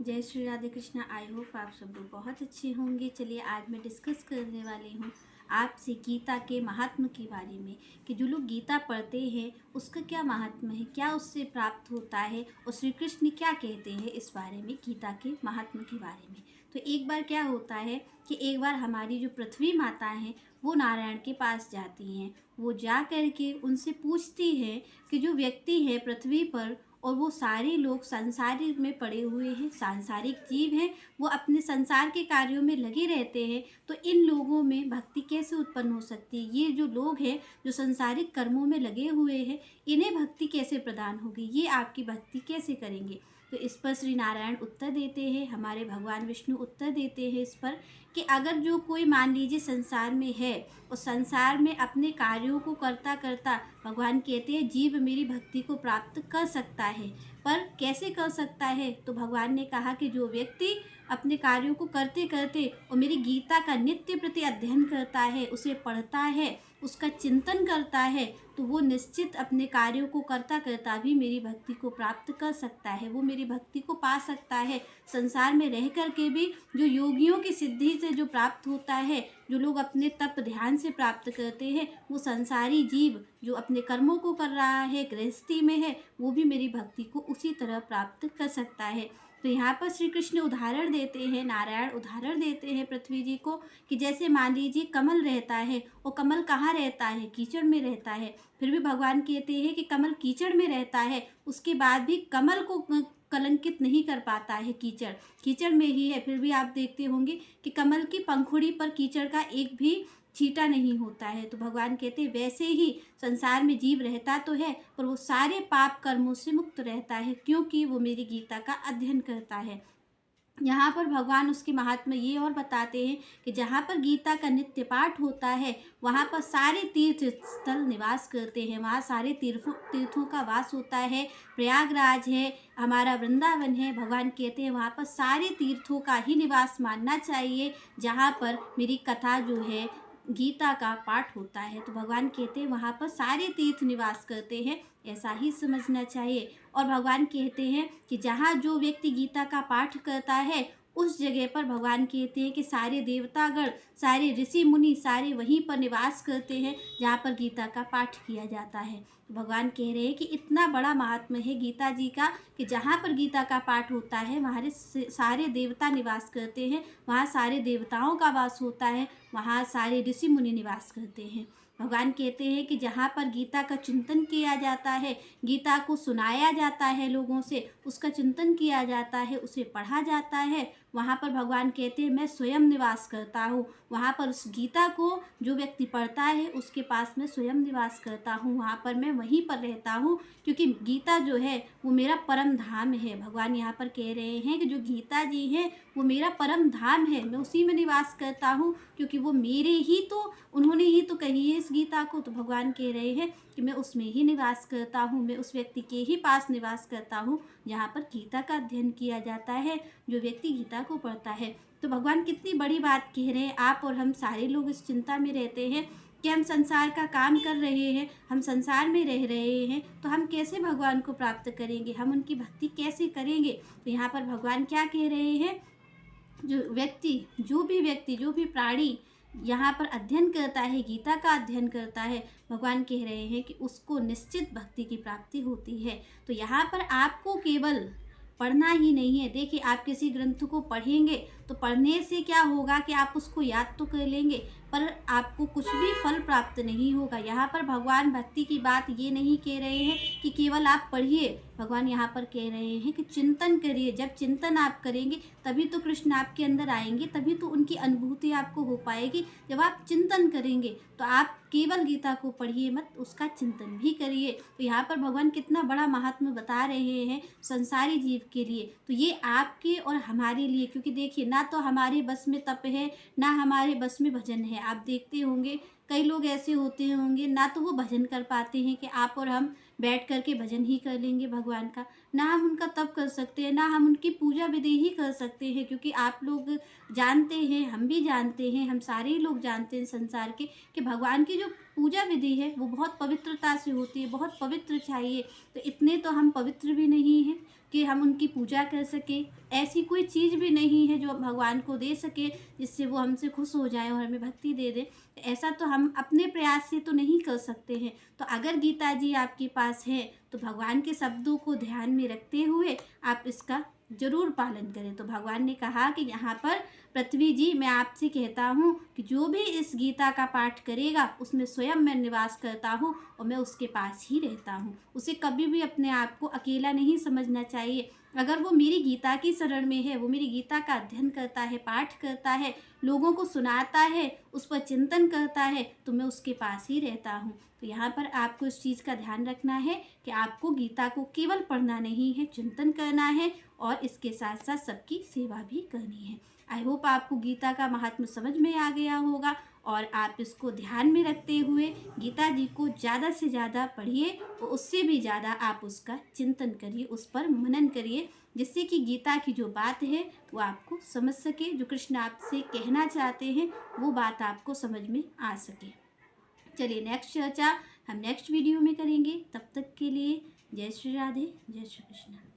जय Shri Radhe Krishna. I hope आप सब लोग बहुत अच्छे होंगे। चलिए आज मैं डिस्कस करने वाली हूँ आपसे गीता के महात्म के बारे में कि जो लोग गीता पढ़ते हैं उसका क्या महात्म है, क्या उससे प्राप्त होता है और श्री कृष्ण क्या कहते हैं इस बारे में, गीता के महात्म के बारे में। तो एक बार क्या होता है कि एक बार हमारी जो पृथ्वी माता हैं वो नारायण के पास जाती हैं। वो जा कर के उनसे पूछती हैं कि जो व्यक्ति है पृथ्वी पर और वो सारे लोग संसार में पड़े हुए हैं, सांसारिक जीव हैं, वो अपने संसार के कार्यों में लगे रहते हैं, तो इन लोगों में भक्ति कैसे उत्पन्न हो सकती है। ये जो लोग हैं जो संसारिक कर्मों में लगे हुए हैं, इन्हें भक्ति कैसे प्रदान होगी, ये आपकी भक्ति कैसे करेंगे। तो इस पर श्री नारायण उत्तर देते हैं, हमारे भगवान विष्णु उत्तर देते हैं इस पर कि अगर जो कोई मान लीजिए संसार में है और संसार में अपने कार्यों को करता करता, भगवान कहते हैं जीव मेरी भक्ति को प्राप्त कर सकता है, पर कैसे कर सकता है। तो भगवान ने कहा कि जो व्यक्ति अपने कार्यों को करते करते और मेरी गीता का नित्य प्रति अध्ययन करता है, उसे पढ़ता है, उसका चिंतन करता है, तो वो निश्चित अपने कार्यों को करता करता भी मेरी भक्ति को प्राप्त कर सकता है, वो मेरी भक्ति को पा सकता है। संसार में रह कर के भी जो योगियों की सिद्धि से जो प्राप्त होता है, जो लोग अपने तप ध्यान से प्राप्त करते हैं, वो संसारी जीव जो अपने कर्मों को कर रहा है, गृहस्थी में है, वो भी मेरी भक्ति को उसी तरह प्राप्त कर सकता है। तो यहाँ पर श्री कृष्ण उदाहरण देते हैं, नारायण उदाहरण देते हैं पृथ्वी जी को कि जैसे मान लीजिए कमल रहता है और कमल कहाँ रहता है, कीचड़ में रहता है। फिर भी भगवान कहते हैं कि कमल कीचड़ में रहता है, उसके बाद भी कमल को कलंकित नहीं कर पाता है। कीचड़ कीचड़ में ही है, फिर भी आप देखते होंगे कि कमल की पंखुड़ी पर कीचड़ का एक भी छींटा नहीं होता है। तो भगवान कहते हैं वैसे ही संसार में जीव रहता तो है पर वो सारे पाप कर्मों से मुक्त रहता है, क्योंकि वो मेरी गीता का अध्ययन करता है। यहाँ पर भगवान उसके महात्मा ये और बताते हैं कि जहाँ पर गीता का नित्य पाठ होता है वहाँ पर सारे तीर्थ स्थल निवास करते हैं, वहाँ सारे तीर्थों का वास होता है। प्रयागराज है, हमारा वृंदावन है, भगवान कहते हैं वहाँ पर सारे तीर्थों का ही निवास मानना चाहिए जहाँ पर मेरी कथा जो है गीता का पाठ होता है। तो भगवान कहते हैं वहाँ पर सारे तीर्थ निवास करते हैं, ऐसा ही समझना चाहिए। और भगवान कहते हैं कि जहाँ जो व्यक्ति गीता का पाठ करता है उस जगह पर भगवान कहते हैं कि सारे देवतागण, सारे ऋषि मुनि सारे वहीं पर निवास करते हैं जहाँ पर गीता का पाठ किया जाता है। तो भगवान कह रहे हैं कि इतना बड़ा महात्म्य है गीता जी का कि जहाँ पर गीता का पाठ होता है वहाँ सारे देवता निवास करते हैं, वहाँ सारे देवताओं का वास होता है, वहाँ सारे ऋषि मुनि निवास करते हैं। भगवान कहते हैं कि जहाँ पर गीता का चिंतन किया जाता है, गीता को सुनाया जाता है, लोगों से उसका चिंतन किया जाता है, उसे पढ़ा जाता है, वहाँ पर भगवान कहते हैं मैं स्वयं निवास करता हूँ। वहाँ पर उस गीता को जो व्यक्ति पढ़ता है उसके पास मैं स्वयं निवास करता हूँ, वहाँ पर मैं वहीं पर रहता हूँ, क्योंकि गीता जो है वो मेरा परम धाम है। भगवान यहाँ पर कह रहे हैं कि जो गीता जी है वो मेरा परम धाम है, मैं उसी में निवास करता हूँ, क्योंकि वो मेरे ही तो, उन्होंने ही तो कही है इस गीता को। तो भगवान कह रहे हैं कि मैं उसमें ही निवास करता हूँ, मैं उस व्यक्ति के ही पास निवास करता हूँ जहाँ पर गीता का अध्ययन किया जाता है, जो व्यक्ति गीता को पढ़ता है। तो भगवान कितनी बड़ी बात कह रहे हैं। आप और हम सारे लोग इस चिंता में रहते हैं कि हम संसार का काम कर रहे हैं, हम संसार में रह रहे हैं, तो हम कैसे भगवान को प्राप्त करेंगे, हम उनकी भक्ति कैसे करेंगे। तो यहाँ पर भगवान क्या कह रहे हैं, जो भी प्राणी यहाँ पर अध्ययन करता है, गीता का अध्ययन करता है, भगवान कह रहे हैं कि उसको निश्चित भक्ति की प्राप्ति होती है। तो यहाँ पर आपको केवल पढ़ना ही नहीं है। देखिए आप किसी ग्रंथ को पढ़ेंगे तो पढ़ने से क्या होगा कि आप उसको याद तो कर लेंगे पर आपको कुछ भी फल प्राप्त नहीं होगा। यहाँ पर भगवान भक्ति की बात ये नहीं कह रहे हैं कि केवल आप पढ़िए, भगवान यहाँ पर कह रहे हैं कि चिंतन करिए। जब चिंतन आप करेंगे तभी तो कृष्ण आपके अंदर आएंगे, तभी तो उनकी अनुभूति आपको हो पाएगी। जब आप चिंतन करेंगे तो आप केवल गीता को पढ़िए मत, उसका चिंतन भी करिए। तो यहाँ पर भगवान कितना बड़ा महात्म्य बता रहे हैं संसारी जीव के लिए, तो ये आपके और हमारे लिए। क्योंकि देखिए ना तो हमारे बस में तप है, ना हमारे बस में भजन है। आप देखते होंगे कई लोग ऐसे होते होंगे ना तो वो भजन कर पाते हैं कि आप और हम बैठ कर के भजन ही कर लेंगे भगवान का, ना हम उनका तप कर सकते हैं, ना हम उनकी पूजा विधि ही कर सकते हैं। क्योंकि आप लोग जानते हैं, हम भी जानते हैं, हम सारे लोग जानते हैं संसार के कि भगवान की जो पूजा विधि है वो बहुत पवित्रता से होती है, बहुत पवित्र चाहिए। तो इतने तो हम पवित्र भी नहीं हैं। कि हम उनकी पूजा कर सकें। ऐसी कोई चीज़ भी नहीं है जो भगवान को दे सके जिससे वो हमसे खुश हो जाएँ और हमें भक्ति दे दें। ऐसा तो हम अपने प्रयास से तो नहीं कर सकते हैं। तो अगर गीता जी आपके पास है तो भगवान के शब्दों को ध्यान में रखते हुए आप इसका ज़रूर पालन करें। तो भगवान ने कहा कि यहाँ पर पृथ्वी जी, मैं आपसे कहता हूँ कि जो भी इस गीता का पाठ करेगा उसमें स्वयं मैं निवास करता हूँ और मैं उसके पास ही रहता हूँ। उसे कभी भी अपने आप को अकेला नहीं समझना चाहिए। अगर वो मेरी गीता की शरण में है, वो मेरी गीता का अध्ययन करता है, पाठ करता है, लोगों को सुनाता है, उस पर चिंतन करता है, तो मैं उसके पास ही रहता हूँ। तो यहाँ पर आपको इस चीज़ का ध्यान रखना है कि आपको गीता को केवल पढ़ना नहीं है, चिंतन करना है और इसके साथ साथ सबकी सेवा भी करनी है। आई होप आपको गीता का महात्म्य समझ में आ गया होगा और आप इसको ध्यान में रखते हुए गीता जी को ज़्यादा से ज़्यादा पढ़िए और उससे भी ज़्यादा आप उसका चिंतन करिए, उस पर मनन करिए, जिससे कि गीता की जो बात है वो आपको समझ सके, जो कृष्ण आपसे कहना चाहते हैं वो बात आपको समझ में आ सके। चलिए नेक्स्ट चर्चा हम नेक्स्ट वीडियो में करेंगे। तब तक के लिए जय श्री राधे, जय श्री कृष्ण।